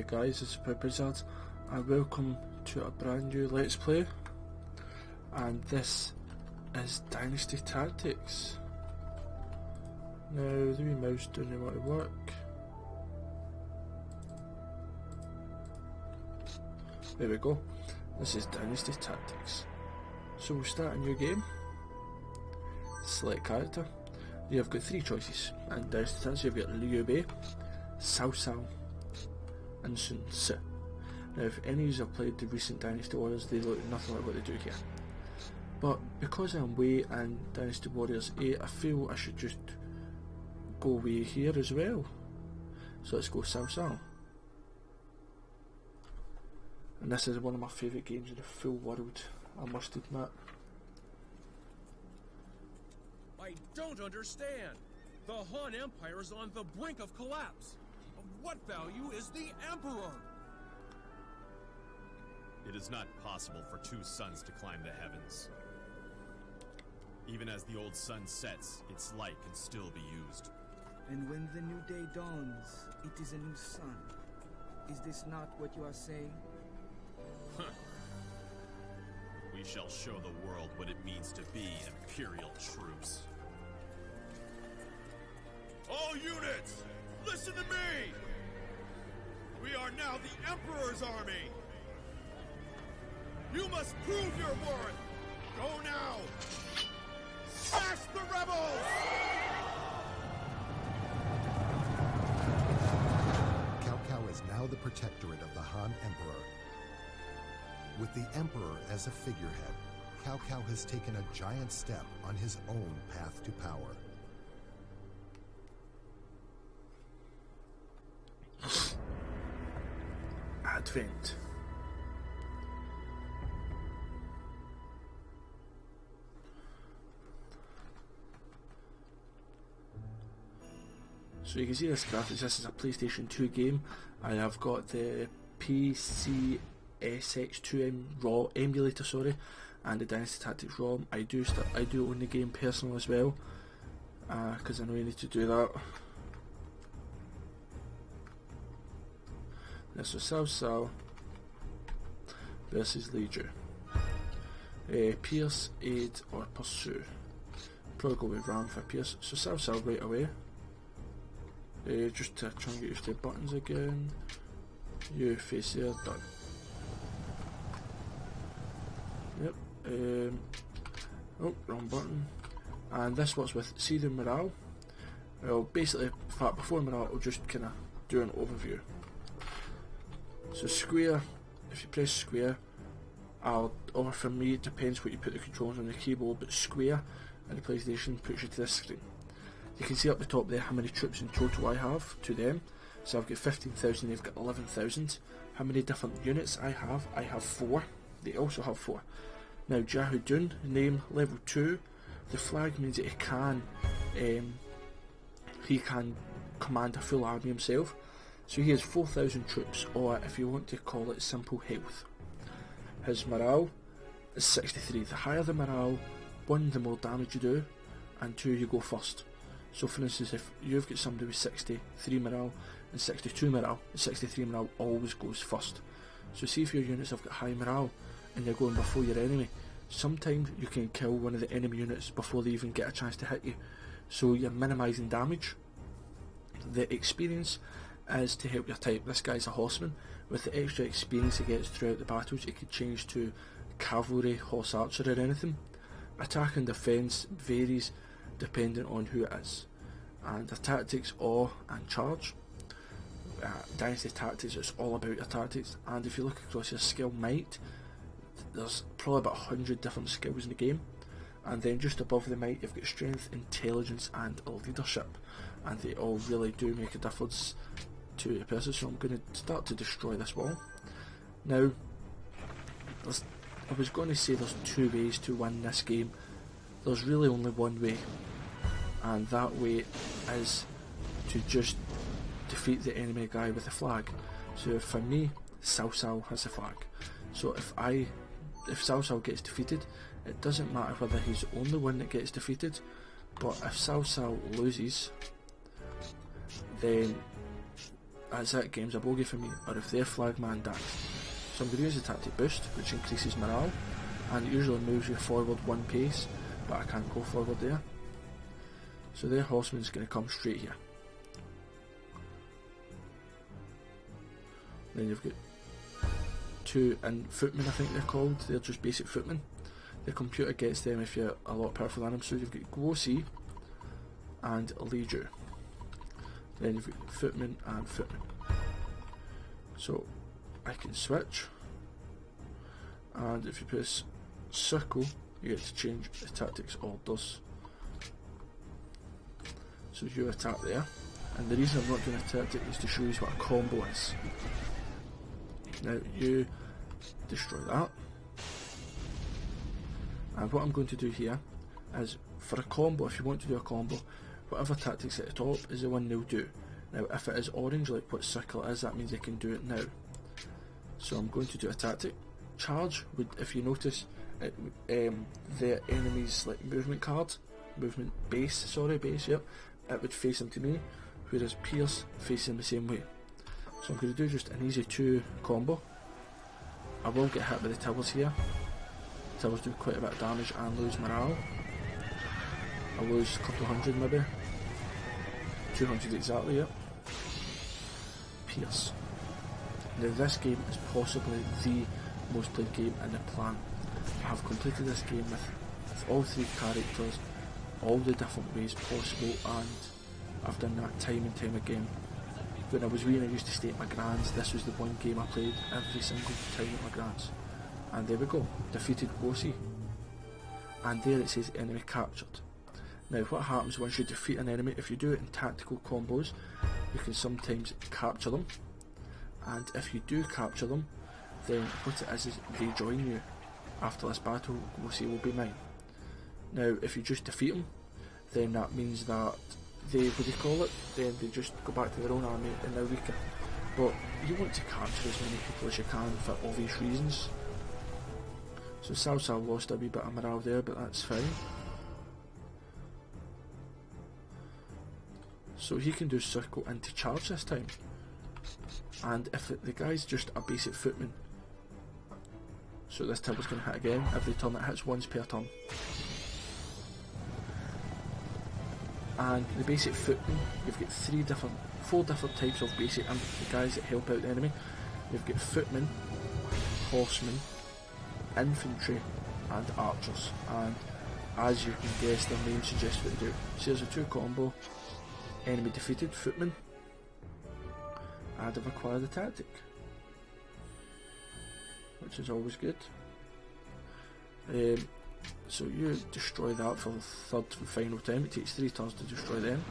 guys, this is ProudPidgezard and welcome to a brand new Let's Play, and this is Dynasty Tactics. Now the wee mouse doesn't want to work. There we go, this is Dynasty Tactics. So we'll start a new game, select character. You've got three choices, and Dynasty Tactics you've got Liu Bei, Cao Cao and Sun Tzu. Now if any of you have played the recent Dynasty Warriors, they look nothing like what they do here. But because I'm Wei and Dynasty Warriors 8, I feel I should just go Wei here as well. So let's go Cao Cao. And this is one of my favourite games in the full world, I must admit. I don't understand. The Han Empire is on the brink of collapse. Of what value is the Emperor? It is not possible for two suns to climb the heavens. Even as the old sun sets, its light can still be used. And when the new day dawns, it is a new sun. Is this not what you are saying? We shall show the world what it means to be Imperial troops. All units, listen to me! We are now the Emperor's army! You must prove your worth! Go now! Smash the rebels! Cao Cao is now the protectorate of the Han Emperor. With the Emperor as a figurehead, Cao Cao has taken a giant step on his own path to power. Advent. So you can see this graphics, this is a PlayStation 2 game. I have got the PCSX2 ROM emulator, sorry, and the Dynasty Tactics ROM. I do own the game personal as well, because I know you need to do that. This is Cao Cao versus Li Ju. Pierce, aid or pursue. Probably go with Ram for Pierce. So Cao Cao right away. Just to try and get used to the buttons again. You face there, done. Yep. Oh, wrong button. And this works with, see the morale? Well, basically, in fact, before morale, I'll just kind of do an overview. So square, if you press square, or for me it depends what you put the controls on the keyboard, but square and the PlayStation puts you to this screen. You can see up the top there how many troops in total I have to them. So I've got 15,000, they've got 11,000. How many different units I have 4. They also have 4. Now Jahu Dun, name level 2. The flag means that he can command a full army himself. So he has 4,000 troops, or if you want to call it simple, health. His morale is 63. The higher the morale, 1, the more damage you do, and 2, you go first. So for instance, if you've got somebody with 63 morale and 62 morale, the 63 morale always goes first. So see if your units have got high morale and you're going before your enemy, sometimes you can kill one of the enemy units before they even get a chance to hit you. So you're minimising damage. The experience is to help your type. This guy's a horseman. With the extra experience he gets throughout the battles, it can change to cavalry, horse archer or anything. Attack and defence varies depending on who it is. And the tactics, awe and charge. Dynasty Tactics, it's all about your tactics, and if you look across your skill might, there's probably about 100 different skills in the game. And then just above the might you've got strength, intelligence and leadership, and they all really do make a difference to a person. So I'm going to start to destroy this wall. Now I was going to say there's 2 ways to win this game. There's really only one way, and that way is to just defeat the enemy guy with a flag. So for me, Cao Cao has a flag. So if Cao Cao gets defeated, it doesn't matter whether he's the only one that gets defeated, but if Cao Cao loses, then that's it, game's a bogey for me, or if their flagman dies. So I'm going to use the tactic boost, which increases morale, and it usually moves you forward 1 pace, but I can't go forward there. So their horseman's going to come straight here. Then you've got 2 and footmen, I think they're called. They're just basic footmen. The computer gets them if you're a lot powerful than them. So you've got Guosi and Leiju. Then you've got footmen and footmen. So I can switch, and if you press circle, you get to change the tactics orders. So you attack there, and the reason I'm not doing a tactic is to show you what a combo is. Now you destroy that, and what I'm going to do here is, for a combo, if you want to do a combo, whatever tactics at the top is the one they'll do. Now if it is orange, like what circle is, that means they can do it now. So I'm going to do a tactic. Charge would, if you notice, it, the enemy's like movement card, base, yep, it would face them to me, whereas Pierce facing the same way. So I'm going to do just an easy 2 combo. I will get hit by the towers here. Towers do quite a bit of damage and lose morale. I lose a couple hundred maybe. 200 exactly, yep. Pierce. Now this game is possibly the most played game in the plan. I have completed this game with all 3 characters, all the different ways possible, and I've done that time and time again. When I was wee and I used to stay at my gran's, this was the one game I played every single time at my gran's. And there we go, defeated Wosi. And there it says enemy captured. Now what happens once you defeat an enemy, if you do it in tactical combos, you can sometimes capture them. And if you do capture them, then what it is they join you. After this battle, Wosi will be mine. Now if you just defeat them, then that means that they, what do you call it, then they just go back to their own army and they're weaker. But you want to capture as many people as you can for obvious reasons. So Salsa lost a wee bit of morale there, but that's fine. So he can do circle into charge this time. And if the guy's just a basic footman, so this tower's going to hit again. Every turn it hits once per turn. And the basic footman, you've got 4 different types of basic and the guys that help out the enemy. You've got footmen, horsemen, infantry and archers, and as you can guess their name suggests what they do. So here's a 2 combo, enemy defeated, footmen, and I've acquired a tactic, which is always good. So you destroy that for the 3rd and final time. It takes 3 turns to destroy them.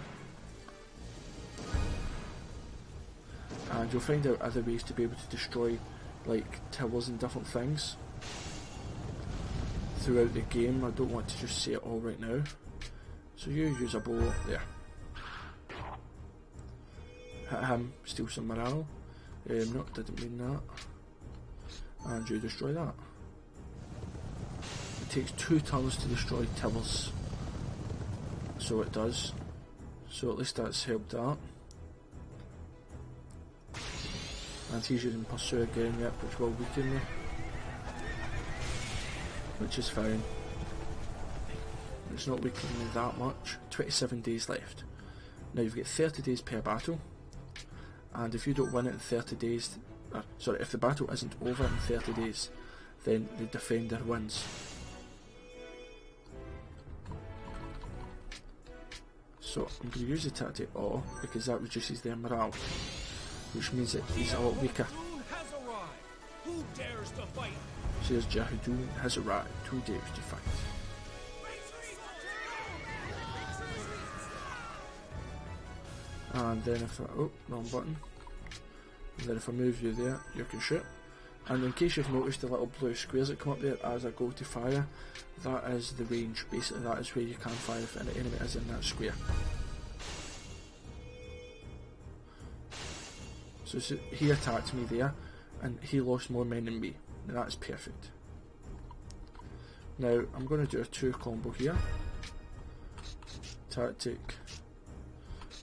And you'll find out other ways to be able to destroy like towers and different things throughout the game. I don't want to just say it all right now. So you use a bow there. Hit him, steal some morale. No, didn't mean that. And you destroy that. It takes 2 turns to destroy towers. So it does. So at least that's helped out. And he's using Pursue again, yep, which will weaken me. Which is fine. It's not weakening me that much. 27 days left. Now you've got 30 days per battle. And if you don't win it in 30 days, if the battle isn't over in 30 days, then the defender wins. So I'm going to use the tactic O because that reduces their morale, which means that he's a lot weaker. Who dares to fight? Says Jahadoon has arrived. Who dares to fight? And then if I, wrong button. And then if I move you there, you can shoot. And in case you've noticed the little blue squares that come up there as I go to fire, that is the range. Basically that is where you can fire if an enemy is in that square. So he attacked me there and he lost more men than me. Now that's perfect. Now I'm going to do a 2 combo here. Tactic,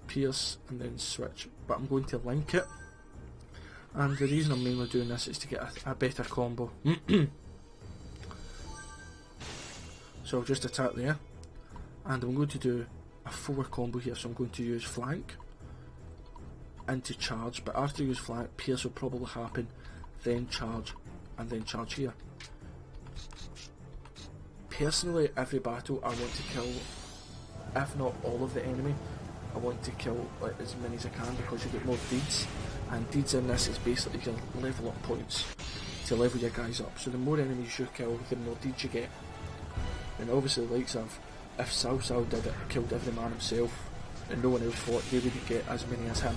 pierce and then switch. But I'm going to link it And the reason I'm mainly doing this is to get a better combo. So I'll just attack there, and I'm going to do a 4 combo here, so I'm going to use flank into charge, but after you use flank, pierce will probably happen, then charge, and then charge here. Personally, every battle I want to kill, if not all of the enemy, I want to kill like, as many as I can, because you get more deeds, and deeds in this is basically your level up points to level your guys up. So the more enemies you kill, the more deeds you get. And obviously, the likes of, if Cao Cao did it, killed every man himself, and no one else fought, they wouldn't get as many as him.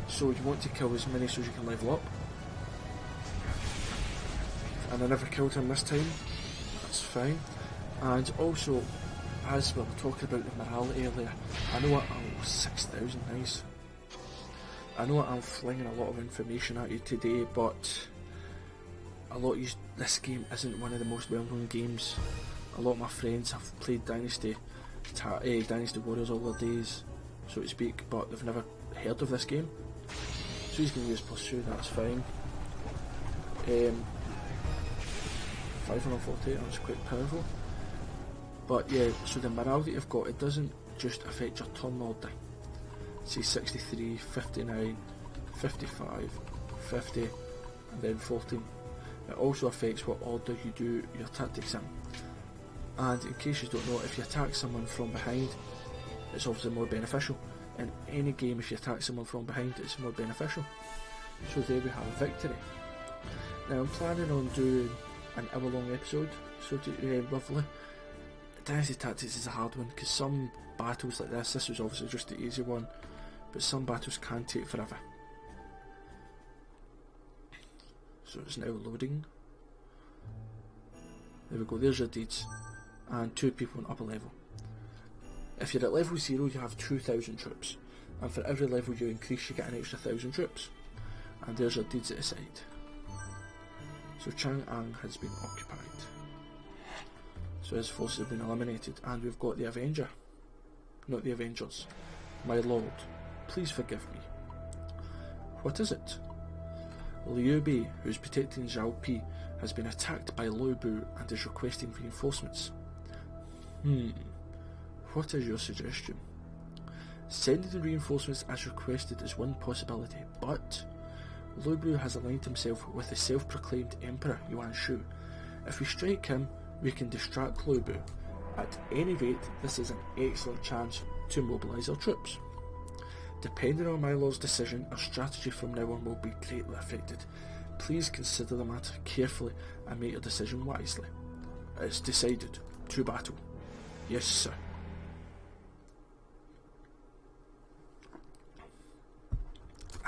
So you want to kill as many so you can level up. And I never killed him this time, that's fine. And also, as we were talking about the morale earlier, I know oh, 6,000, nice. I know I'm flinging a lot of information at you today, but a lot of you, this game isn't one of the most well-known games. A lot of my friends have played Dynasty Warriors all their days, so to speak, but they've never heard of this game. So he's going to use +2, that's fine. 540, that's quite powerful. But yeah, so the morale that you've got, it doesn't just affect your turn order. See 63, 59, 55, 50, and then 14. It also affects what order you do your tactics in. And in case you don't know, if you attack someone from behind, it's obviously more beneficial. In any game, if you attack someone from behind, it's more beneficial. So there we have a victory. Now I'm planning on doing an hour-long episode, so roughly. Dynasty Tactics is a hard one, because some battles like this was obviously just the easy one, but some battles can take forever. So it's now loading. There we go, there's your deeds. And 2 people on upper level. If you're at level 0, you have 2,000 troops. And for every level you increase, you get an extra 1,000 troops. And there's your deeds at the side. So Chang'an has been occupied. So his forces have been eliminated. And we've got the Avenger. Not the Avengers. My lord, please forgive me. What is it? Liu Bei, who is protecting Zhao Pi, has been attacked by Liu Bu and is requesting reinforcements. What is your suggestion? Sending the reinforcements as requested is one possibility, but Liu Bu has aligned himself with the self-proclaimed Emperor Yuan Shu. If we strike him, we can distract Liu Bu. At any rate, this is an excellent chance to mobilise our troops. Depending on my lord's decision, our strategy from now on will be greatly affected. Please consider the matter carefully and make your decision wisely. It's decided. To battle. Yes, sir.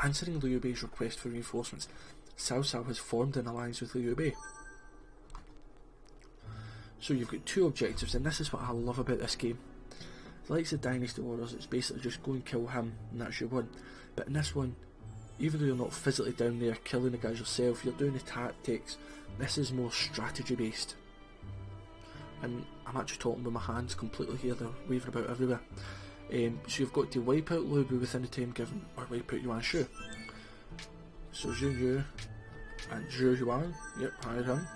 Answering Liu Bei's request for reinforcements, Cao Cao has formed an alliance with Liu Bei. So you've got 2 objectives, and this is what I love about this game. Like the Dynasty Warriors, it's basically just go and kill him and that's your one. But in this one, even though you're not physically down there killing the guys yourself, you're doing the tactics. This is more strategy based. And I'm actually talking with my hands completely here, they're waving about everywhere. So you've got to wipe out Liu Bu within the time given, or wipe out Yuan Shu. So Zhu Yu and Zhu Yuan, yep, hire him.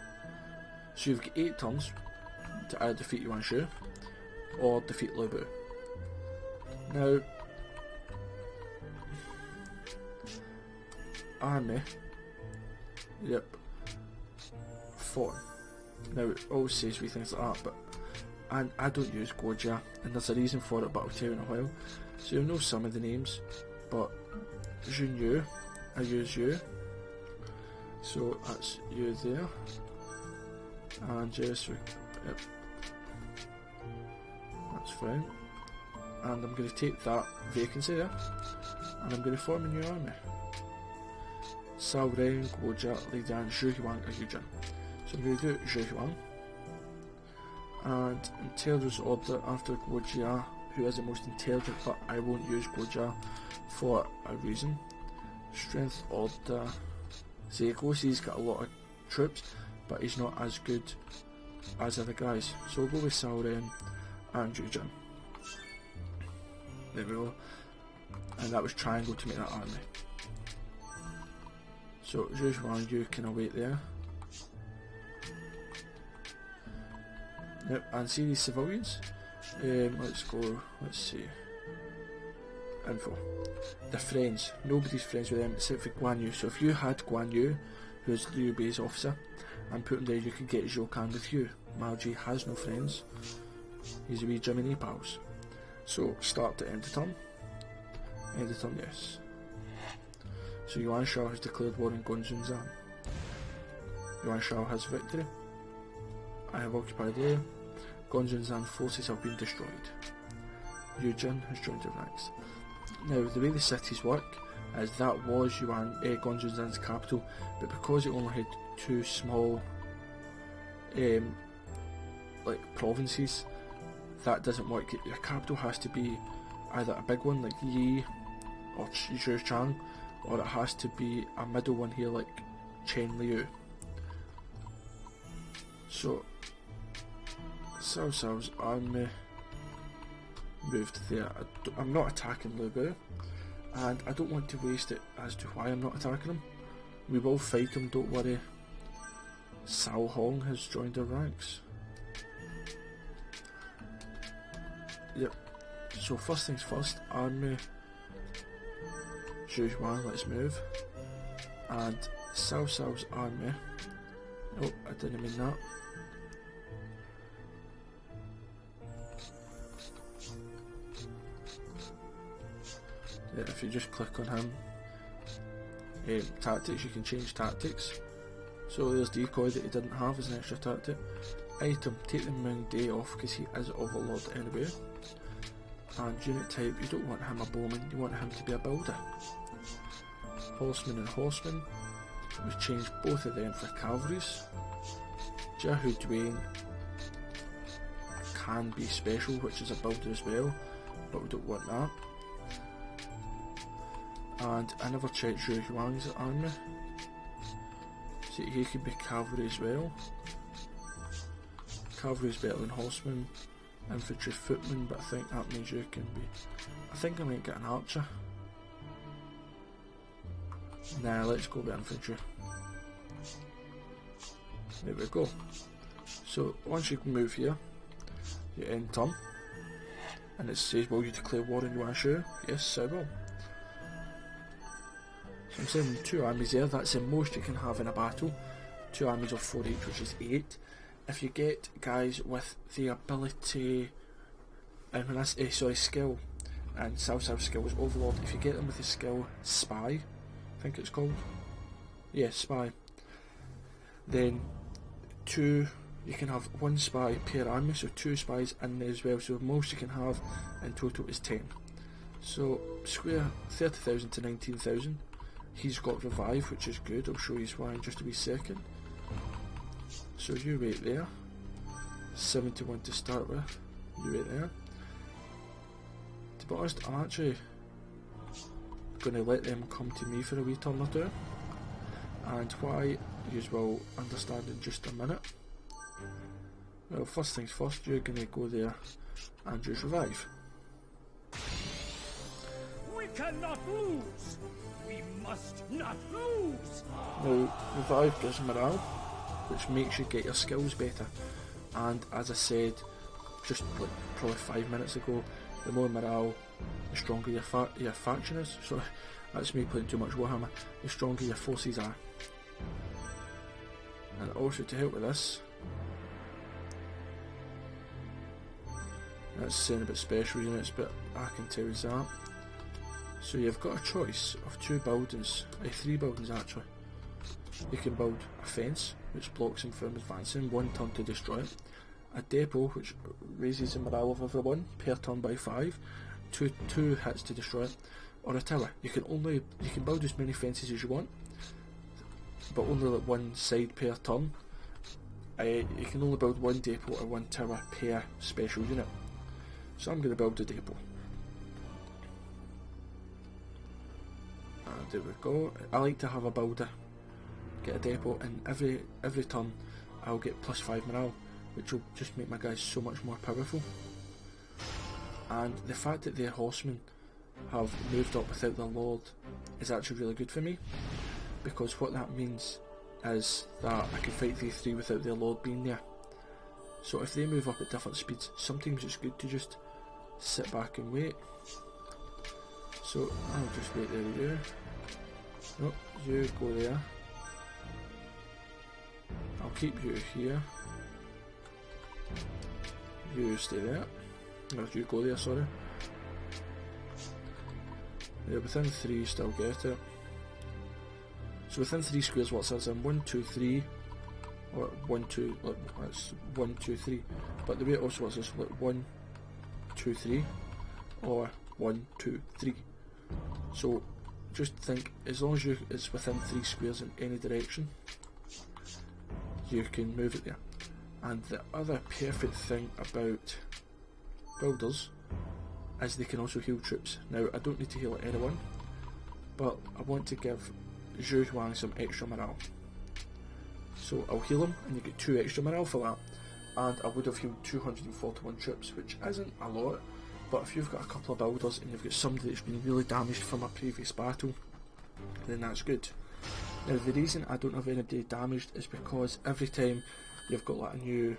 So you've got 8 turns to either defeat Yuan Shu or defeat Liu Bu. Now, army, yep, 4. Now it always says wee things like that, but I don't use Goja, and there's a reason for it, but I'll tell you in a while. So you'll know some of the names, but Jun Yu, I use you, so that's you there, and Jesu, yep, that's fine. And I'm going to take that vacancy there, and I'm going to form a new army. Cao Ren, Goja, Li Dian, Zhu Huang, and Yu Jin. So I'm going to do Zhu Huang. And intelligence order after Guojia, who is the most intelligent, but I won't use Guojia for a reason. Strength order, Zeiko, he's got a lot of troops, but he's not as good as other guys. So we'll go with Cao Ren and Yu Jin. There we go. And that was triangle to make that army. So Zhuang, you can wait there. Yep, and see these civilians? Let's go, let's see. Info. They're friends. Nobody's friends with them except for Guan Yu. So if you had Guan Yu, who's Liu Bei's officer, and put him there, you could get Zhou Kan with you. Mao Ji has no friends. He's a wee Jiminy pals. So start to end the turn. End the turn, yes. So Yuan Shao has declared war on Gonzun Zan. Yuan Shao has victory. I have occupied there. Gonzun Zan forces have been destroyed. Yu Jin has joined the ranks. Now the way the cities work is that was Gonzun Zan's capital, but because it only had two small like provinces, that doesn't work. Your capital has to be either a big one like Yi or Zhuchang, or it has to be a middle one here like Chenliu. So Cao Cao's army moved there. I'm not attacking Liu Bei, and I don't want to waste it as to why I'm not attacking him. We will fight him, don't worry. Cao Hong has joined our ranks. Yep. So first things first, army Zhu Yuan, let's move. And Cao Cao's army. Oh, I didn't mean that. Yeah, if you just click on him, tactics, you can change tactics. So there's decoy that he didn't have as an extra tactic. Item, take the Ming Day off because he is overlord anyway. And unit type, you don't want him a bowman, you want him to be a builder. Horseman and horseman, we've changed both of them for cavalries. Jiahu Duane can be special, which is a builder as well, but we don't want that. And I never checked Zhu Huang's army. See, he could be cavalry as well. Cavalry is better than horseman. Infantry footman, but I think that means you can be... I think I might get an archer. Nah, let's go with infantry. There we go. So once you move here, you end turn. And it says, will you declare war on Yuan Shu? Yes, I will. So I'm sending 2 armies there, that's the most you can have in a battle. 2 armies of 4 each, which is 8. If you get guys with the ability, and when I say, skill, and Cao Cao's skill is Overlord, if you get them with the skill Spy, I think it's called, yeah, Spy, then 2, you can have 1 spy per army, so 2 spies in there as well, so most you can have in total is 10. So square 30,000 to 19,000. He's got revive, which is good. I'll show you why in just a wee second. So you wait there. 71 to start with. You wait there. To be honest, I'm actually going to let them come to me for a wee turn or two. And why, you will understand in just a minute. Well, first things first, you're going to go there and just revive. We cannot lose! We must not lose! Now, revive gives morale, which makes you get your skills better. And as I said, just like probably 5 minutes ago, the more morale, the stronger your faction is. So that's me playing too much Warhammer. The stronger your forces are. And also to help with this, that's saying about special units, but I can tell you that. So you've got a choice of 2 buildings, 3 buildings actually. You can build a fence, which blocks him from advancing, 1 turn to destroy it. A depot, which raises the morale of everyone per turn by 5, 2 hits to destroy it. Or a tower. You can build as many fences as you want, but only like 1 side per turn. You can only build 1 depot or 1 tower per special unit. So I'm going to build a depot. There we go. I like to have a builder get a depot, and every turn I'll get +5 morale, which will just make my guys so much more powerful. And the fact that their horsemen have moved up without their lord is actually really good for me. because what that means is that I can fight the 3 without their lord being there. So if they move up at different speeds, sometimes it's good to just sit back and wait. So I'll just wait there with you. Nope, you go there. I'll keep you here. You stay there. No, you go there, sorry. Yeah, within 3 you still get it. So within 3 squares what says in 1, 2, 3, or 1, 2, like, that's 1, 2, 3. But the way it also works is like 1, 2, 3, or 1, 2, 3. So just think, as long as it's within 3 squares in any direction, you can move it there. And the other perfect thing about builders is they can also heal troops. Now I don't need to heal anyone, but I want to give Zhu Huang some extra morale. So I'll heal him and you get 2 extra morale for that. And I would have healed 241 troops, which isn't a lot, but if you've got a couple of builders and you've got somebody that's been really damaged from a previous battle, then that's good. Now the reason I don't have anybody damaged is because every time you've got like a new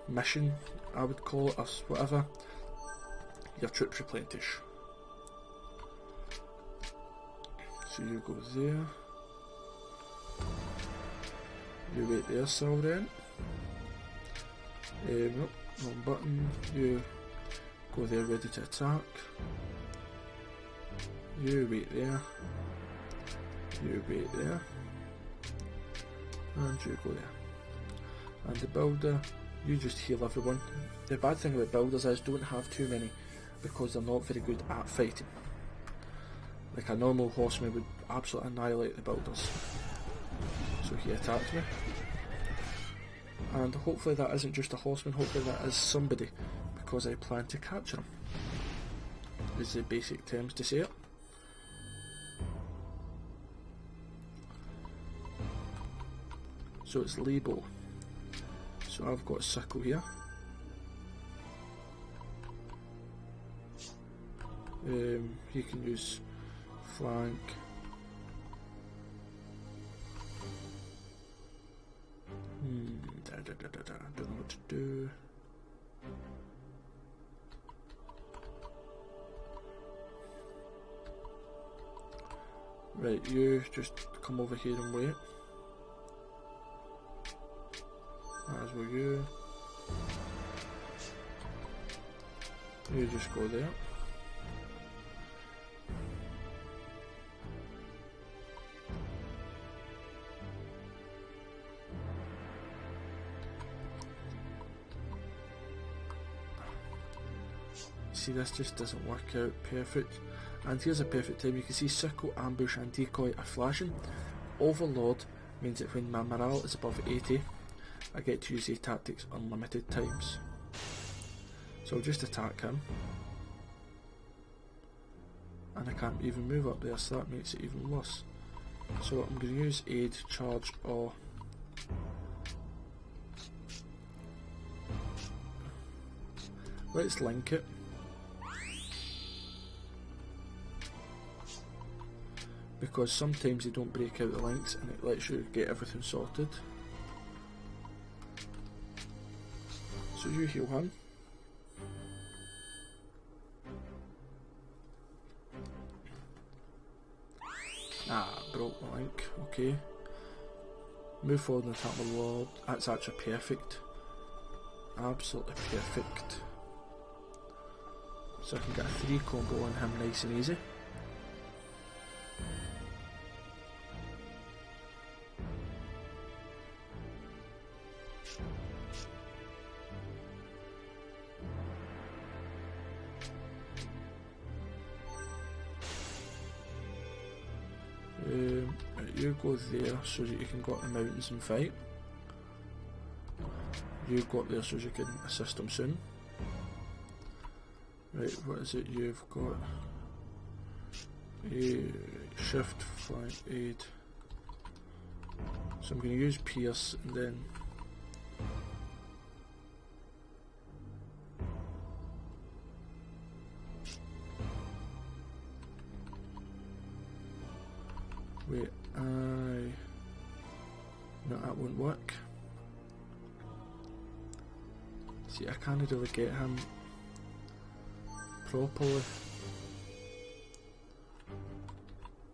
mission, I would call it, or whatever, your troops replenish. So you go there, you wait there, Silverent. Nope, wrong button. You go there ready to attack. You wait there. You wait there. And you go there. And the builder, you just heal everyone. The bad thing about builders is don't have too many, because they're not very good at fighting. Like a normal horseman would absolutely annihilate the builders. So he attacked me. And hopefully that isn't just a horseman, hopefully that is somebody, because I plan to capture him. Is the basic terms to say it. So it's Lebo. So I've got Sickle here. He can use flank. Don't know what to do. Right, you just come over here and wait. As will you. You just go there. See, this just doesn't work out perfect. And here's a perfect time. You can see Sickle, Ambush and Decoy are flashing. Overlord means that when my morale is above 80, I get to use these tactics unlimited times. So I'll just attack him. And I can't even move up there, so that makes it even worse. So I'm going to use Aid, Charge, or... let's link it. Because sometimes they don't break out the links and it lets you get everything sorted. So you heal him. Broke the link, okay. Move forward and attack the Lord. That's actually perfect. Absolutely perfect. So I can get a 3 combo on him nice and easy. You go there so that you can go up the mountains and fight. You go up there so you can assist them soon. Right, what is it you've got? Shift, flank, aid. So I'm going to use Pierce and then... wait, doesn't work. See, I can't really get him properly.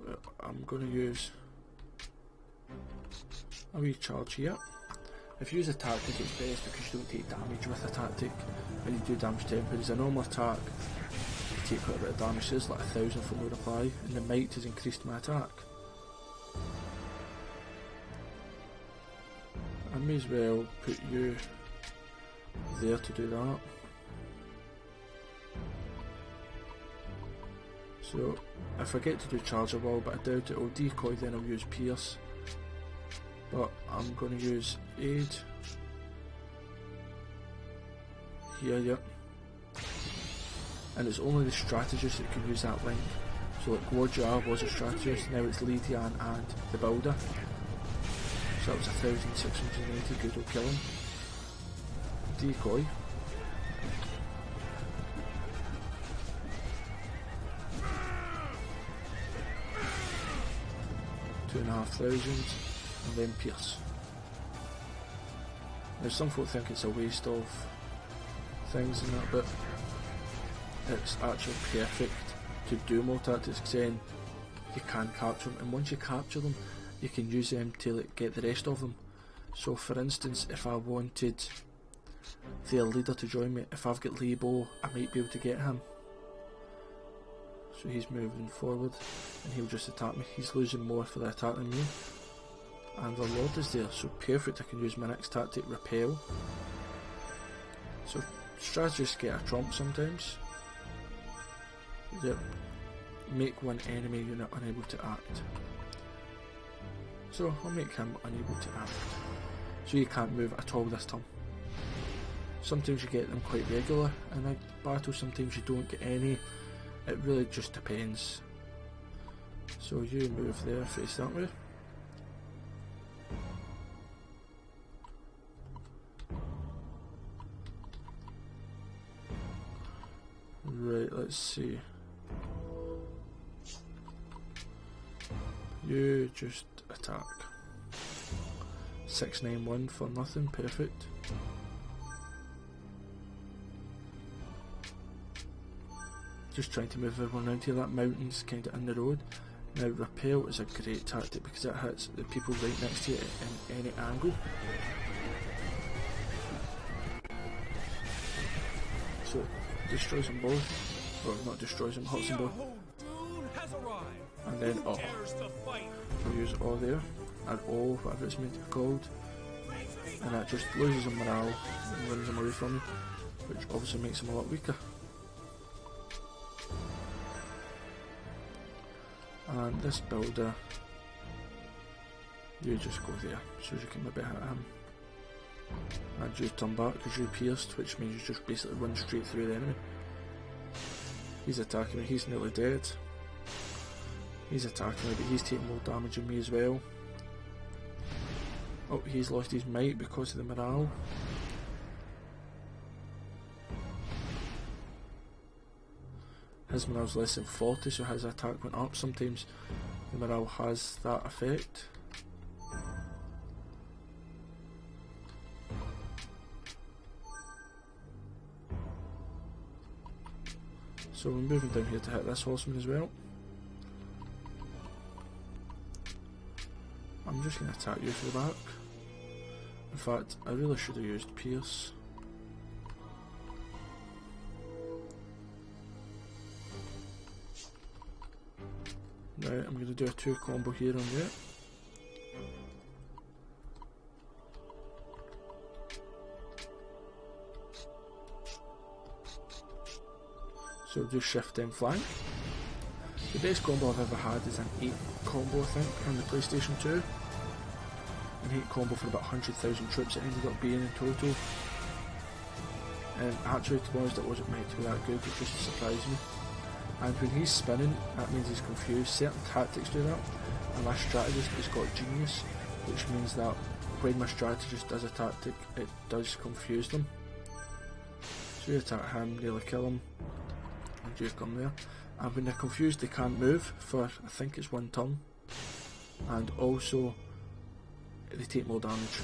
Well, I'm going to use a wee charge here. If you use a tactic, it's best because you don't take damage with a tactic and you do damage temporary. As a normal attack, you take quite a bit of damage. So it's like 1000 for no reply, and the might has increased my attack. I may as well put you there to do that. So if I get to do charge a while, but I doubt it, I'll decoy, then I'll use pierce. But I'm going to use aid here, yep. And it's only the strategist that can use that link. So like Warjar was a strategist, now it's Lydian and the builder. So that was 1680, good, will kill him. Decoy. $2,500, and then pierce. Now some folk think it's a waste of things and that, but it's actually perfect to do more tactics, because then you can capture them, and once you capture them you can use them to like, get the rest of them. So for instance, if I wanted their leader to join me, if I've got Lebo, I might be able to get him. So he's moving forward and he'll just attack me. He's losing more for the attack than me. And the Lord is there, so perfect. I can use my next tactic, repel. So strategists get a trump sometimes. Yep. Make one enemy unit unable to act. So I'll make him unable to act. So you can't move at all this turn. Sometimes you get them quite regular in a battle, sometimes you don't get any. It really just depends. So you move there, face that way. Right, let's see. You just attack. 691 for nothing, perfect. Just trying to move everyone around here. That mountain's kind of in the road. Now repel is a great tactic because it hits the people right next to you in any angle. So destroys them both. Well, not destroys them, hurts them both. And then we'll use all there, and all, whatever it's meant to be called, and that just loses them morale and runs them away from me, which obviously makes them a lot weaker. And this builder, you just go there, so you can maybe hit him. And you turn back because you pierced, which means you just basically run straight through the enemy. He's attacking me, he's nearly dead. He's attacking me, but he's taking more damage than me as well. Oh, he's lost his might because of the morale. His morale's less than 40, so his attack went up. Sometimes the morale has that effect. So we're moving down here to hit this horseman as well. I'm just going to attack you from the back. In fact, I really should have used Pierce. Right, I'm going to do a 2 combo here on you. So do shift and flank. The best combo I've ever had is an 8 combo, I think, on the PlayStation 2. An 8 combo for about 100,000 troops it ended up being in total. And actually, to be honest, it wasn't meant to be that good, it just surprised me. And when he's spinning, that means he's confused. Certain tactics do that, and my strategist has got genius, which means that when my strategist does a tactic, it does confuse them. So you attack him, nearly kill him, and you come there. And when they're confused, they can't move for, I think it's 1 turn. And also, they take more damage.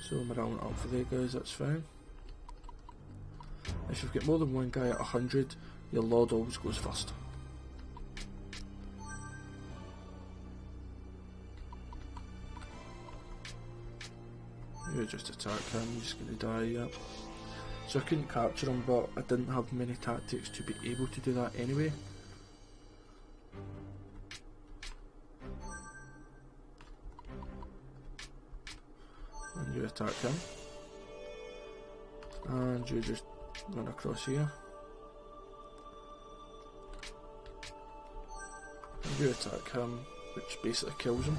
So morale went up for there, guys, that's fine. If you've got more than one guy at 100, your Lord always goes first. You just attack him, he's going to die, yeah. So I couldn't capture him, but I didn't have many tactics to be able to do that anyway. And you attack him. And you just run across here. And you attack him, which basically kills him.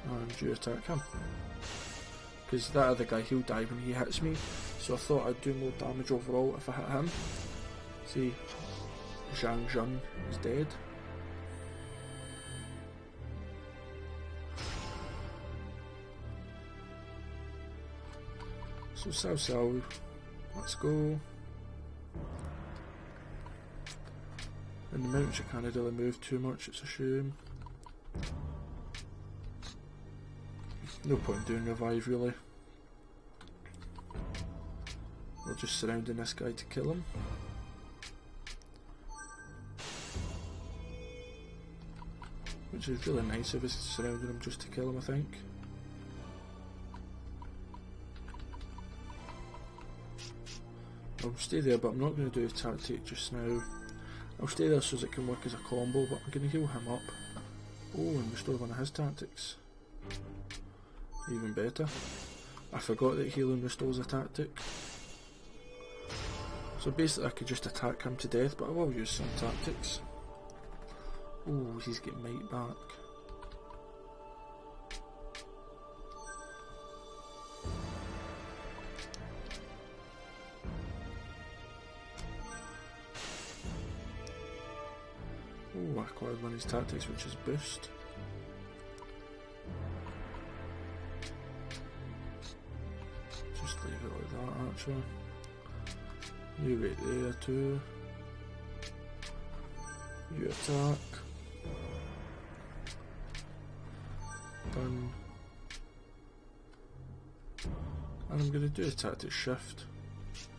And you attack him. Because that other guy, he'll die when he hits me, so I thought I'd do more damage overall if I hit him. See, Zhang Zhun is dead. So Cao Cao, let's go. In the mountains you can't really move too much, it's a shame. No point doing revive really. We're just surrounding this guy to kill him. Which is really nice of us surrounding him just to kill him, I think. I'll stay there, but I'm not going to do a tactic just now. I'll stay there so that it can work as a combo, but I'm going to heal him up. Oh, and restore one of his tactics. Even better. I forgot that healing restores a tactic. So basically I could just attack him to death, but I will use some tactics. Oh, he's getting might back. Oh, I acquired one of his tactics, which is boost. Just leave it like that actually. You wait there too. You attack. Done. And I'm going to do a tactic shift.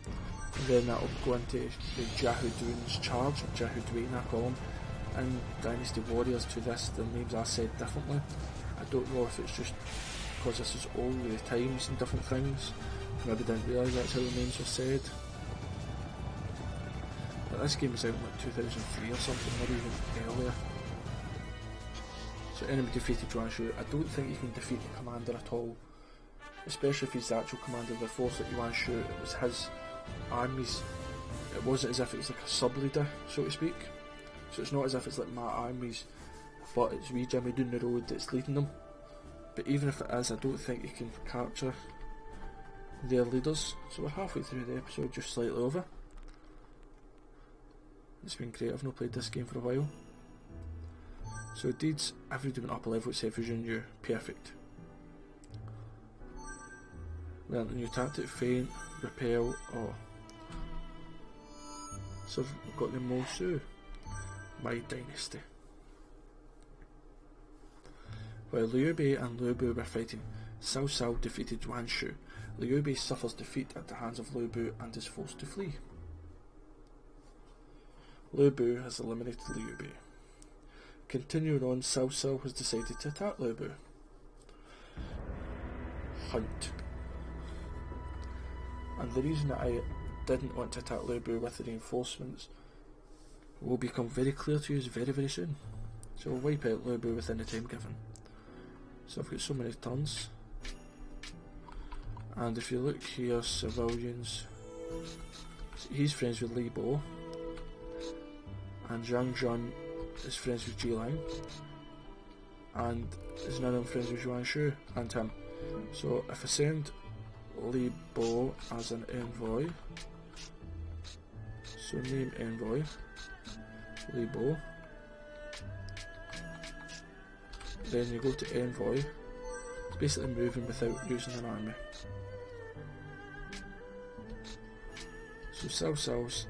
And then that'll go into the Jahuduin's charge, or Jahuduin I call him. And Dynasty Warriors to this, the names are said differently. I don't know if it's just because this is all the times and different things. Maybe didn't realise that's how the names were said. But this game was out in like 2003 or something, or even earlier. So enemy defeated Yuan Shu. I don't think you can defeat the commander at all. Especially if he's the actual commander of the force like Yuan Shu. It was his armies. It wasn't as if it was like a sub-leader, so to speak. So it's not as if it's like my armies, but it's wee Jimmy down the road that's leading them. But even if it is, I don't think you can capture their leaders. So we're halfway through the episode, just slightly over. It's been great, I've not played this game for a while. So deeds, everybody went up a level except for Junior, perfect. Learn a new tactic, feint, repel, oh. So we've got the Mosu, my dynasty. While Liu Bei and Liu Bu were fighting, Cao Cao defeated Yuan Shu. Liu Bei suffers defeat at the hands of Liu Bu and is forced to flee. Liu Bu has eliminated Liu Bei. Continuing on, Cao Cao has decided to attack Liu Bu. Hunt. And the reason that I didn't want to attack Liu Bu with the reinforcements will become very clear to you very, very soon. So we'll wipe out Liu Bu within the time given. So I've got so many turns. And if you look here, civilians, he's friends with Li Bo. And Zhang Zhun is friends with Jilang. And is none of them friends with Yuan Shu and him. So if I send Li Bo as an envoy, so name envoy, Li Bo, then you go to envoy, it's basically moving without using an army. So Cao Cao's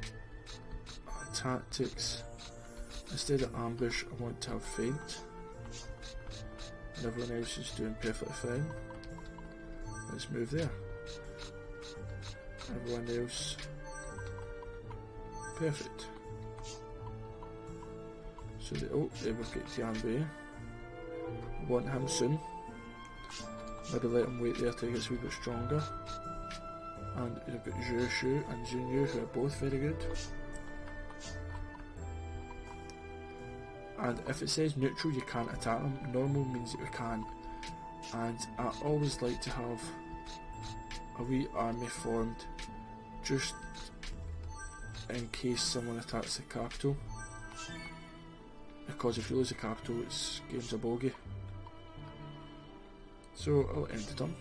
tactics, Instead of ambush, I want to have feint. And everyone else is doing perfectly fine. Let's move there. Everyone else, perfect. So they, oh, they will get Tianbei. Want him soon. Maybe let him wait there till he gets a wee bit stronger. And you've got Zhu Shu and Zun Yu, who are both very good. And if it says neutral, you can't attack them. Normal means that we can. And I always like to have a wee army formed just in case someone attacks the capital. Because if you lose the capital, it's game's a bogey. So I'll end the turn.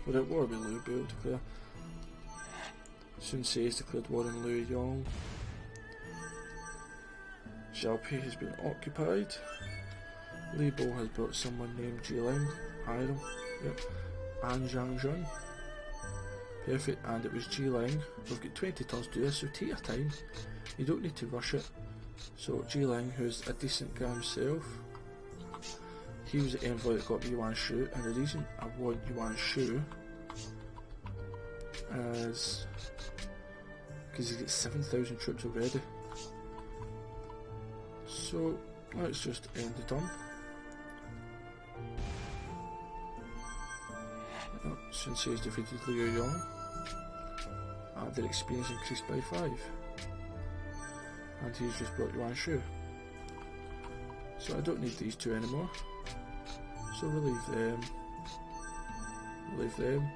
Without war, we Liu Bei will declare. Sun Ce has declared war on Liu Yong. Xiaopei has been occupied. Li Bo has brought someone named Jiling. Hire him. Yep. And Zhang Jun. Perfect, and it was Jiling. We've got 20 turns to do this, so take your time. You don't need to rush it. So Jiling, who's a decent guy himself, he was the envoy that got Yuan Shu, and the reason I want Yuan Shu is because he gets 7,000 troops already. So let's just end the turn. Oh, Sun Ce has defeated Liu Yong. Their experience increased by 5. And he's just brought Yuan Shu. So I don't need these two anymore. So we'll leave them. We'll leave them.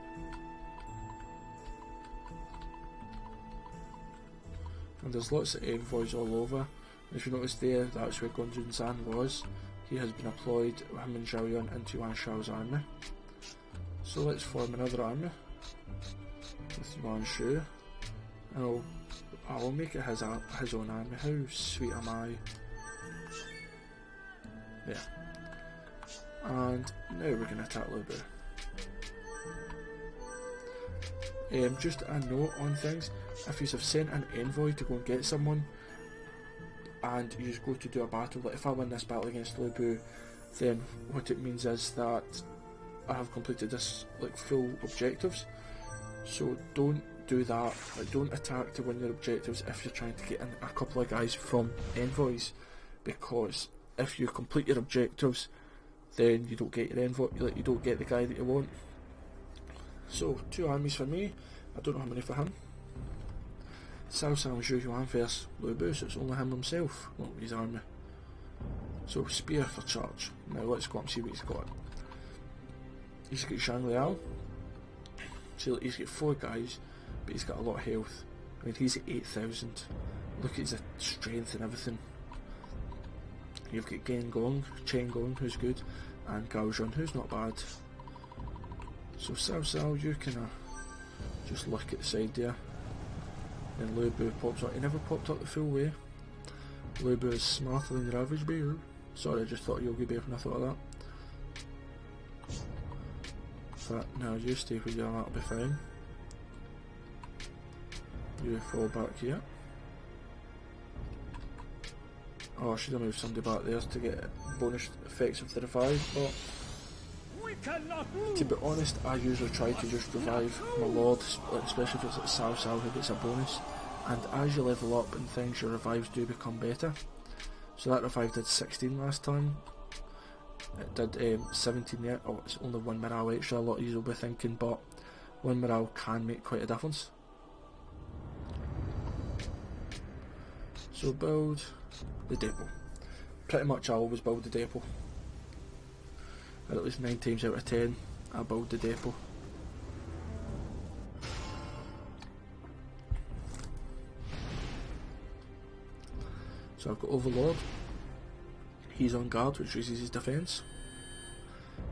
And there's lots of envoys all over. If you notice there, that's where Gonjun Zan was. He has been employed, him and Zhao Yun, into Yuan Shao's army. So let's form another army with Yuan Shu. And I'll make it his own army. How sweet am I? Yeah. And now we're going to attack Liu Bei. Just a note on things. If you have sent an envoy to go and get someone, and you go to do a battle, like if I win this battle against Liu Bei, then what it means is that I have completed this like full objectives. So don't do that. Like, don't attack to win your objectives if you're trying to get in a couple of guys from envoys, because if you complete your objectives, then you don't get your envoy. Like, you don't get the guy that you want. So 2 armies for me. I don't know how many for him. Cao Cao and Zhu Yuan versus Liu Bei, so it's only him himself. Well, his army. So spear for charge. Now let's go up and see what he's got. He's got Zhang Liao. So he's got 4 guys, but he's got a lot of health. I mean, he's at 8,000. Look at his strength and everything. You've got Gen Gong, Chen Gong, who's good, and Gao Jun, who's not bad. So Cao Cao, you can just look at the side there. Then Liu Bei pops up. He never popped up the full way. Liu Bei is smarter than your average bear. Sorry, I just thought Yogi Bear when I thought of that. But now you stay where you are, that'll be fine. You fall back here. Oh, I should have moved somebody back there to get bonus effects of the revive, but to be honest, I usually try to just revive my lord, especially if it's like Cao Cao who gets a bonus. And as you level up and things, your revives do become better. So that revive did 16 last time. It did 17 there. Oh, it's only 1 morale extra, a lot of you will be thinking, but 1 morale can make quite a difference. So build the depot. Pretty much I always build the depot. At least 9 times out of 10 I build the depot. So I've got Overlord. He's on guard, which raises his defence,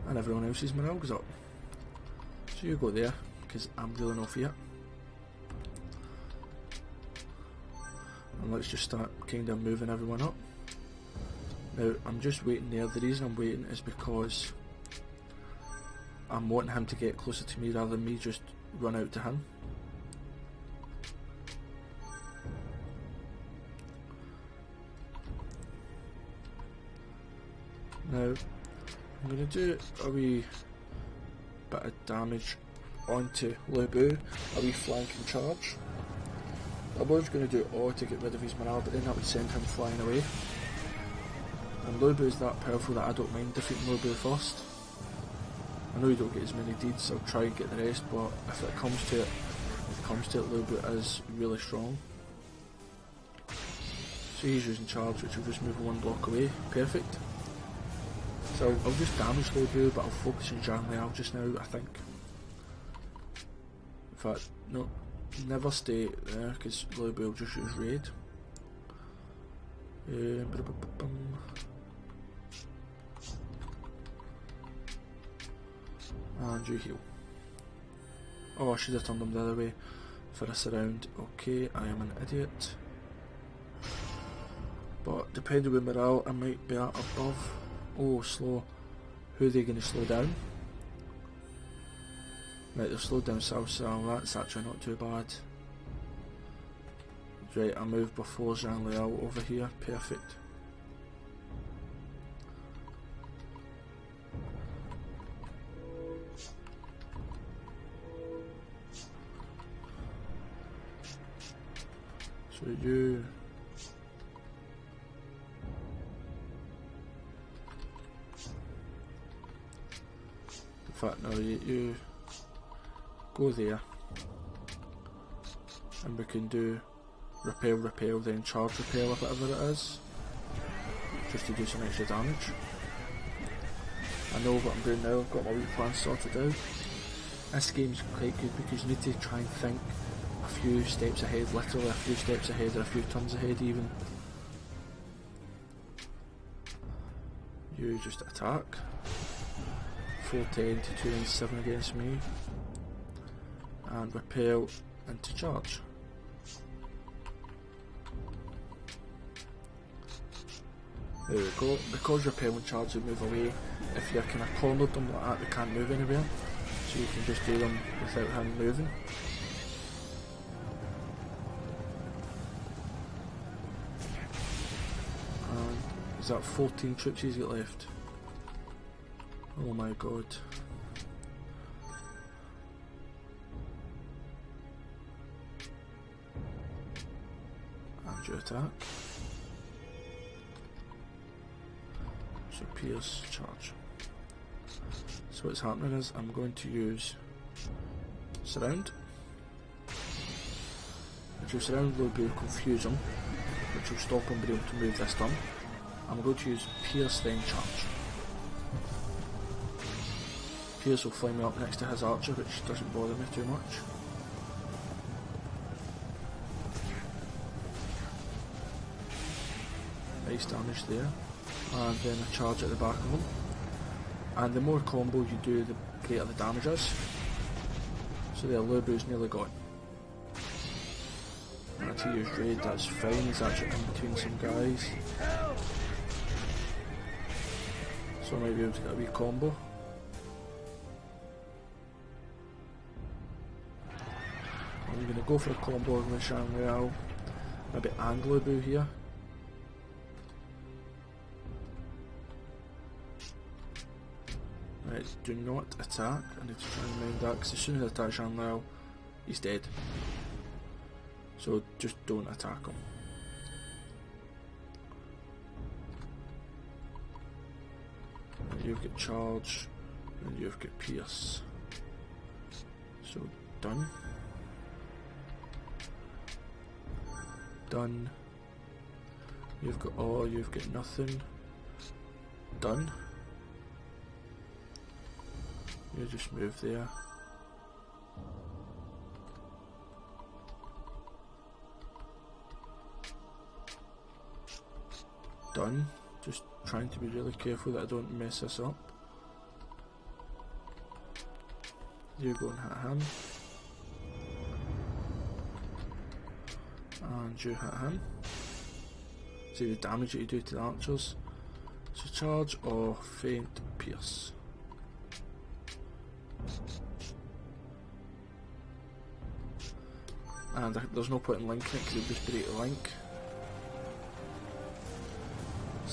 and everyone else's morale goes up. So you go there, because I'm really no fear. And let's just start kind of moving everyone up. Now I'm just waiting there. The reason I'm waiting is because I'm wanting him to get closer to me rather than me just run out to him. Now, I'm going to do a wee bit of damage onto Lubu, a wee flanking charge. I was going to do awe to get rid of his morale, but then that would send him flying away. And Lubu is that powerful that I don't mind defeating Lubu first. I know you don't get as many deeds, I'll try and get the rest, but if it comes to it, Lubu is really strong. So he's using charge, which will just move one block away. Perfect. So I'll just damage Lubu, but I'll focus on Zhang Liao just now, I think. In fact, no, never stay there, because Lubu will just use raid. And you heal. Oh, I should have turned him the other way for a surround. Okay, I am an idiot. But depending on morale, I might be at above. Oh, slow. Who are they going to slow down? Right, they've slowed down Cao Cao. That's actually not too bad. Right, I moved before Zhang Liao over here. Perfect. So you... In fact, no, you go there. And we can do repel, then charge repel or whatever it is. Just to do some extra damage. I know what I'm doing now, I've got my wee plan sorted out. This game's quite good because you need to try and think a few steps ahead, literally a few steps ahead or a few turns ahead even. You just attack. 410 to 297 against me. And repel into charge. There we go. Because repel and charge will move away, if you're kind of cornered them like that, they can't move anywhere. So you can just do them without him moving. And is that 14 troops he's got left? Oh my god. And you attack. So Pierce, charge. So what's happening is I'm going to use surround, which will surround Lubu, confuse him, which will stop him being able to move this turn. I'm going to use Pierce then charge. Pierce will fly me up next to his archer, which doesn't bother me too much. Nice damage there. And then a charge at the back of him. And the more combo you do, the greater the damage is. So there, Lubu's nearly gone. And he used raid, that's fine, he's actually in between some guys. So I might be able to get a wee combo. I'm going to go for a combo with Zhang Liao, maybe and Lubu here. Right, do not attack. I need to try and mind that because as soon as I attack Zhang Liao, he's dead. So just don't attack him. And you've got charge, and you've got pierce. So done. Done. You've got all, you've got nothing. Done. You just move there. Done. Just trying to be really careful that I don't mess this up. You go and hit him. And you hit him. See the damage that you do to the archers. So charge or feint, pierce. And there's no point in linking it because it'll just break the link.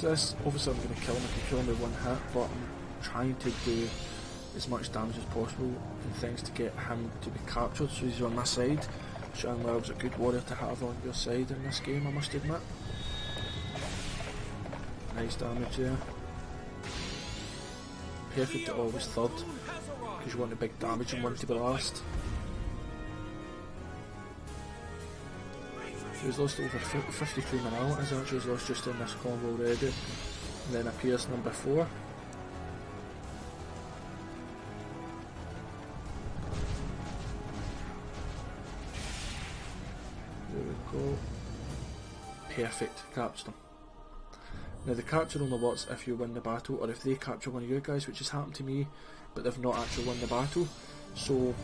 So this, obviously I'm going to kill him, I can kill him with one hit, but I'm trying to do as much damage as possible and things to get him to be captured, so he's on my side. Showing Welb's a good warrior to have on your side in this game, I must admit. Nice damage there. Perfect to always third, because you want the big damage and want to be last. So he's lost over 53 morale, as actually he's lost just in this combo already. And then appears number 4. There we go. Perfect, captured him. Now the capture only works if you win the battle, or if they capture one of you guys, which has happened to me, but they've not actually won the battle. So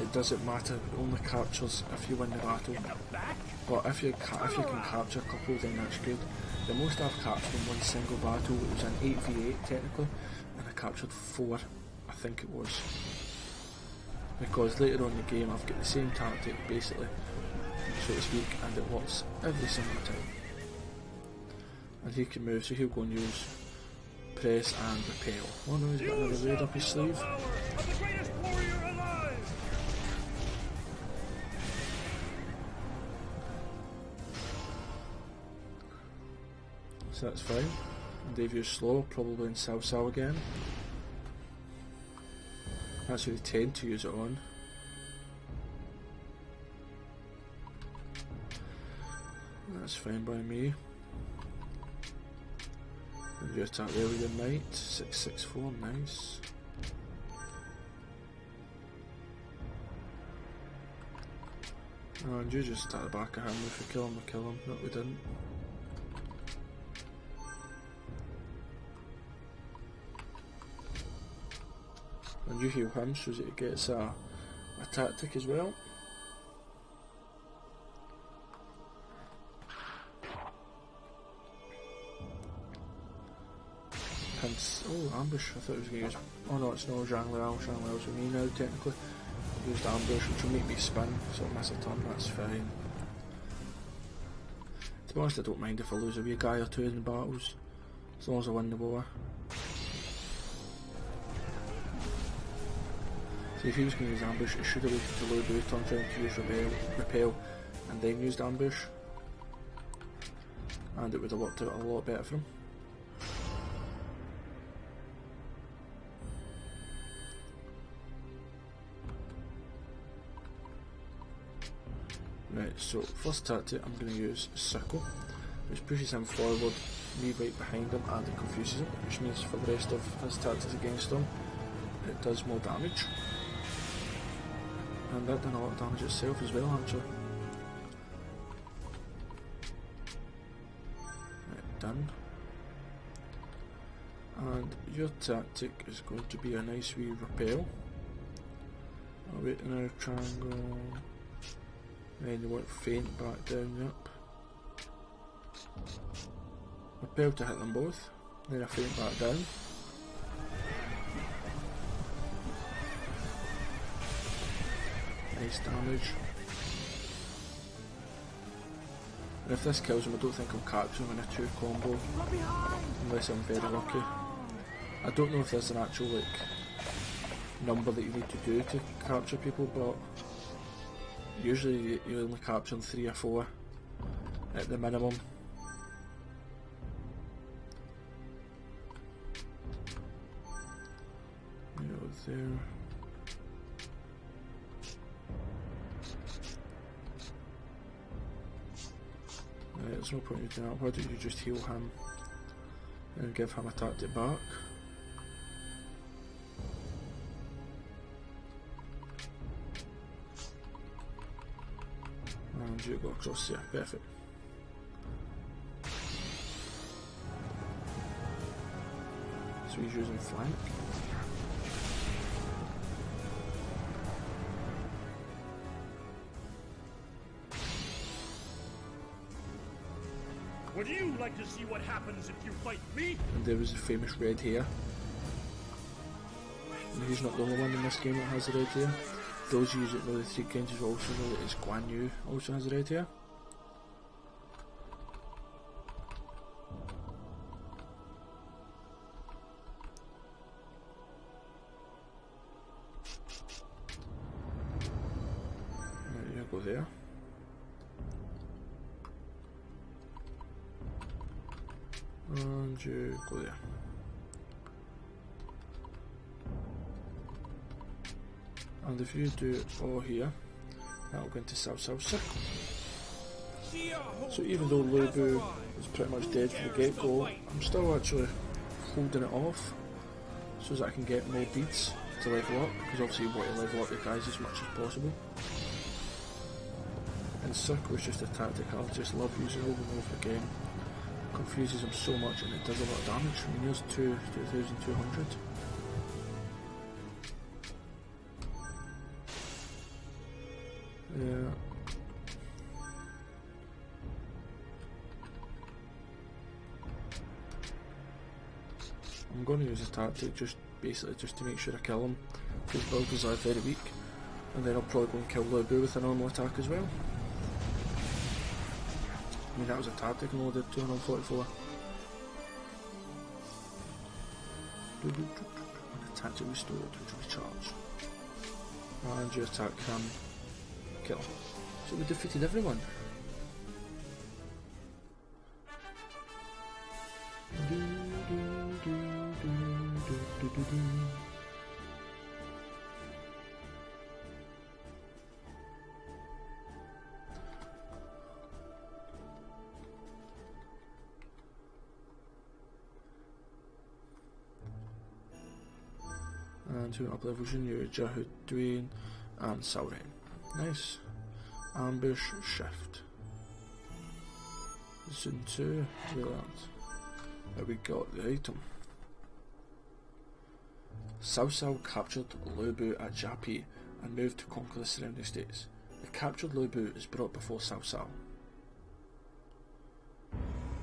it doesn't matter, it only captures if you win the battle. But if you can capture a couple, then that's good. The most I've captured in one single battle was an 8v8 technically, and I captured 4, I think it was. Because later on in the game I've got the same tactic basically, so to speak, and it works every single time. And he can move, so he'll go and use press and repel. Oh no, he's got another raid up his sleeve. So that's fine. And they've used slow, probably in Sao again. That's who they tend to use it on. That's fine by me. And you attack there with your knight. 664, nice. And you just attack the back of him. If we kill him, we kill him. No, we didn't. And you heal him so that he gets a tactic as well. Oh, ambush, I thought he was going to use... Oh no, it's no Zhang Liao, Zhang Liao's with me now technically. I used ambush, which will make me spin, so I'll miss a turn, that's fine. To be honest, I don't mind if I lose a wee guy or two in the battles, as long as I win the war. So if he was going to use ambush, he should have waited till Lu Bu turns around to use repel and then used ambush. And it would have worked out a lot better for him. Right, so first tactic I'm going to use Sickle, which pushes him forward, me right behind him, and it confuses him, which means for the rest of his tactics against him, it does more damage. And that done a lot of damage itself as well, actually. Right, done. And your tactic is going to be a nice wee repel. I'll wait in a triangle. Then you want faint back down, yep. Repel to hit them both, then a faint back down. Nice damage. And if this kills him, I don't think I'll capture him in a 2 combo, unless I'm very lucky. I don't know if there's an actual like number that you need to do to capture people, but usually you only capture 3 or 4 at the minimum. There. There's no point in doing that. Why don't you just heal him and give him a tactic back? And you go across here, perfect. So he's using flank. Would you like to see what happens if you fight me? And there was the famous red hair. And he's not the only one in this game that has the red hair. Those who use it know the 3 countries also know that it's Guan Yu also has red hair. Right, you go there. And you go there. And if you do it all here, that'll go into Cao Cao's circle. So even though Lu Bu is pretty much dead from the get-go, I'm still actually holding it off so that I can get more beads to level up, because obviously you want to level up your guys as much as possible. And circle is just a tactic I just love using over and over again. It confuses him so much and it does a lot of damage. I mean, here's 2,200. Yeah. I'm going to use a tactic basically just to make sure I kill him, because ProudPidgezard are very weak, and then I'll probably go and kill Lu Bu with a normal attack as well. I mean, that was a tactic and only did 244. And a tactic restored, which will be charged. And your attack can kill. So we defeated everyone. And 2 up levels in your Jahud Dwayne and Sauren. Nice. Ambush shift. Zone 2, brilliant. There we got the item. Cao Cao captured Lu Bu at Japi and moved to conquer the surrounding states. The captured Lu Bu is brought before Cao Cao.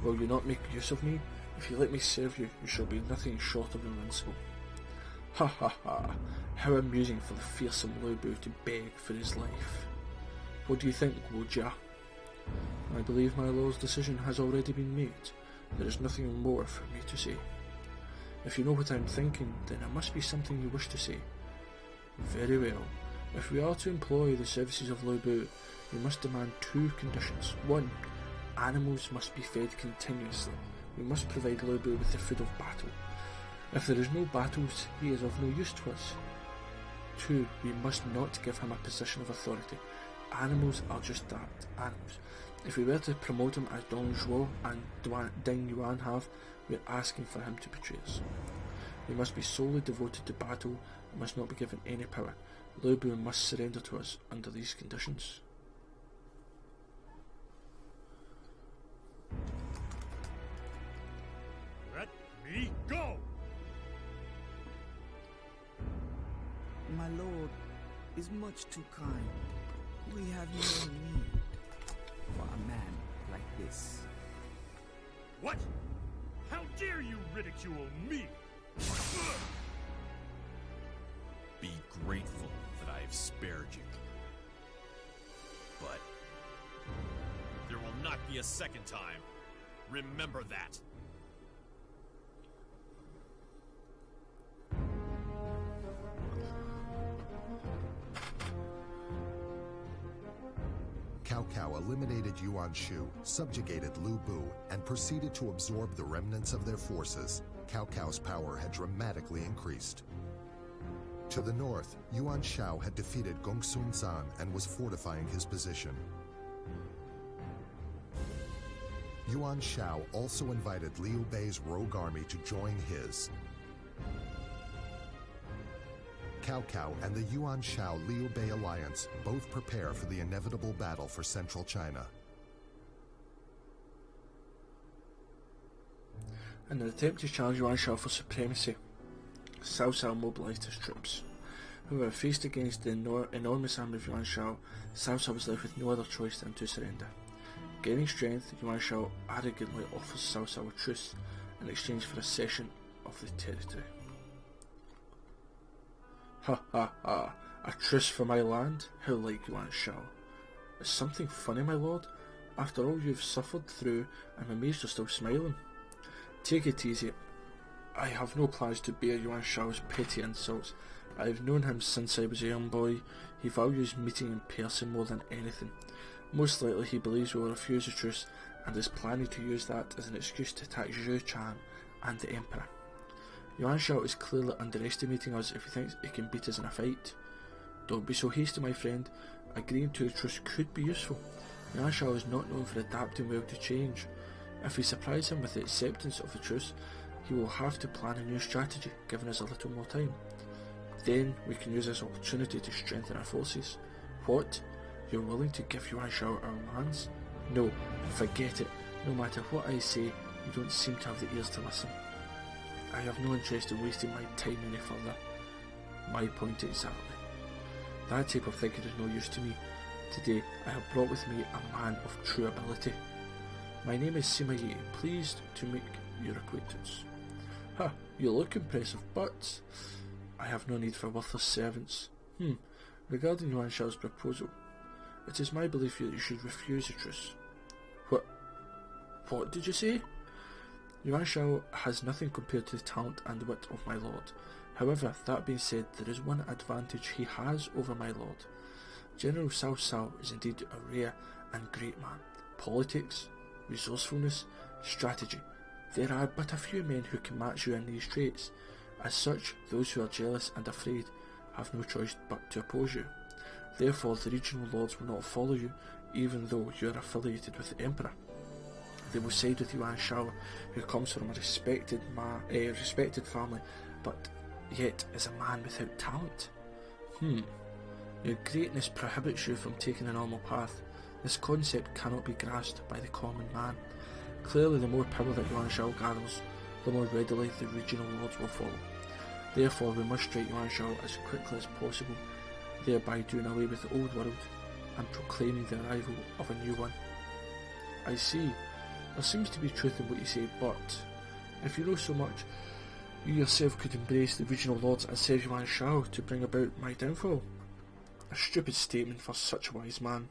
Will you not make use of me? If you let me serve you, you shall be nothing short of invincible. Ha ha ha, how amusing for the fearsome Lu Bu to beg for his life. What do you think, Wu Jia? I believe my lord's decision has already been made. There is nothing more for me to say. If you know what I'm thinking, then there must be something you wish to say. Very well. If we are to employ the services of Lu Bu, we must demand 2 conditions. 1. Animals must be fed continuously. We must provide Lu Bu with the food of battle. If there is no battles, he is of no use to us. 2. We must not give him a position of authority. Animals are just that, animals. If we were to promote him as Dong Zhuo and Ding Yuan have, we are asking for him to betray us. We must be solely devoted to battle and must not be given any power. Lu Bu must surrender to us under these conditions. Let me go! My lord is much too kind. We have no need for a man like this. What? How dare you ridicule me? Be grateful that I have spared you. But there will not be a second time. Remember that. Cao Cao eliminated Yuan Shu, subjugated Lu Bu, and proceeded to absorb the remnants of their forces. Cao Cao's power had dramatically increased. To the north, Yuan Shao had defeated Gongsun Zan and was fortifying his position. Yuan Shao also invited Liu Bei's rogue army to join his. Cao Cao and the Yuan Shao-Liu Bei alliance both prepare for the inevitable battle for central China. In an attempt to challenge Yuan Shao for supremacy, Cao Cao mobilised his troops. However, faced against the enormous army of Yuan Shao, Cao Cao was left with no other choice than to surrender. Gaining strength, Yuan Shao arrogantly offers Cao Cao a truce in exchange for a cession of the territory. Ha ha ha, a truce for my land? How like Yuan Shao. Is something funny, my lord? After all you've suffered through, I'm amazed you're still smiling. Take it easy. I have no plans to bear Yuan Shao's petty insults. I've known him since I was a young boy. He values meeting in person more than anything. Most likely he believes we will refuse the truce and is planning to use that as an excuse to attack Zhou Chan and the Emperor. Yuan Shao is clearly underestimating us if he thinks he can beat us in a fight. Don't be so hasty, my friend. Agreeing to the truce could be useful. Yuan Shao is not known for adapting well to change. If we surprise him with the acceptance of the truce, he will have to plan a new strategy, giving us a little more time. Then we can use this opportunity to strengthen our forces. What? You're willing to give Yuan Shao our lands? No, forget it. No matter what I say, you don't seem to have the ears to listen. I have no interest in wasting my time any further. My point exactly. That type of thinking is no use to me. Today, I have brought with me a man of true ability. My name is Sima Yi, pleased to make your acquaintance. Ha, you look impressive, but I have no need for worthless servants. Regarding Yuan Shao's proposal, it is my belief that you should refuse the truce. What did you say? Yuan Shao has nothing compared to the talent and wit of my lord. However, that being said, there is one advantage he has over my lord. General Cao Cao is indeed a rare and great man. Politics, resourcefulness, strategy. There are but a few men who can match you in these traits. As such, those who are jealous and afraid have no choice but to oppose you. Therefore, the regional lords will not follow you, even though you are affiliated with the Emperor. They will side with Yuan Shao, who comes from a respected family, but yet is a man without talent. Your greatness prohibits you from taking a normal path. This concept cannot be grasped by the common man. Clearly, the more power that Yuan Shao gathers, the more readily the regional lords will follow. Therefore, we must strike Yuan Shao as quickly as possible, thereby doing away with the old world and proclaiming the arrival of a new one. I see. There seems to be truth in what you say, but if you know so much, you yourself could embrace the regional lords and serve Yuan Shao to bring about my downfall. A stupid statement for such a wise man.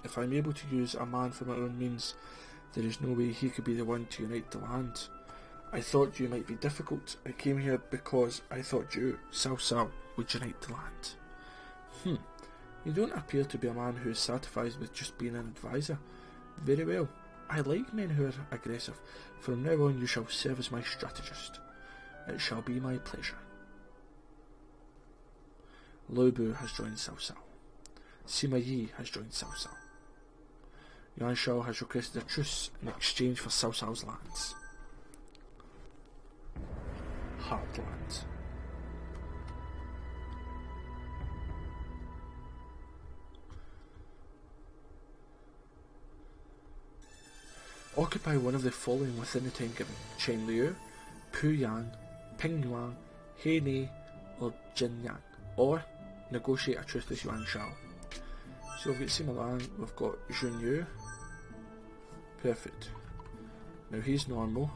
If I am able to use a man for my own means, there is no way he could be the one to unite the land. I thought you might be difficult. I came here because I thought you, Cao Cao, would unite the land. You don't appear to be a man who is satisfied with just being an advisor. Very well. I like men who are aggressive. From now on you shall serve as my strategist. It shall be my pleasure. Lu Bu has joined Cao Cao. Sima Yi has joined Cao Cao. Yuan Shao has requested a truce in exchange for Cao Cao's lands. Heartland. Occupy one of the following within the time given: Chengliu, Puyang, Pingyuan, Heinei, or Jinyang, or negotiate a truce with Yuan Shao. So we've got Sima Lang, we've got Junyu. Perfect. Now he's normal,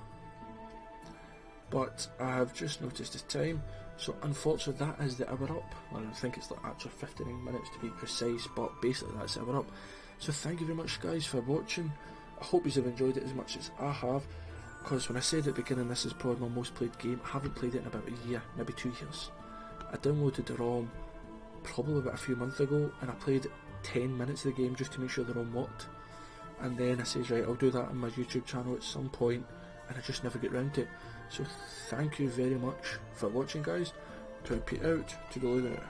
but I have just noticed the time, so unfortunately that is the hour up. Well, I think it's like actually 59 minutes to be precise, but basically that's the hour up. So thank you very much guys for watching. I hope you have enjoyed it as much as I have, because when I said at the beginning this is probably my most played game, I haven't played it in about a year, maybe 2 years. I downloaded the ROM probably about a few months ago, and I played 10 minutes of the game just to make sure the ROM worked, and then I says, right, I'll do that on my YouTube channel at some point, and I just never get round to it. So thank you very much for watching guys. ProudPidgezard out to the Lunar.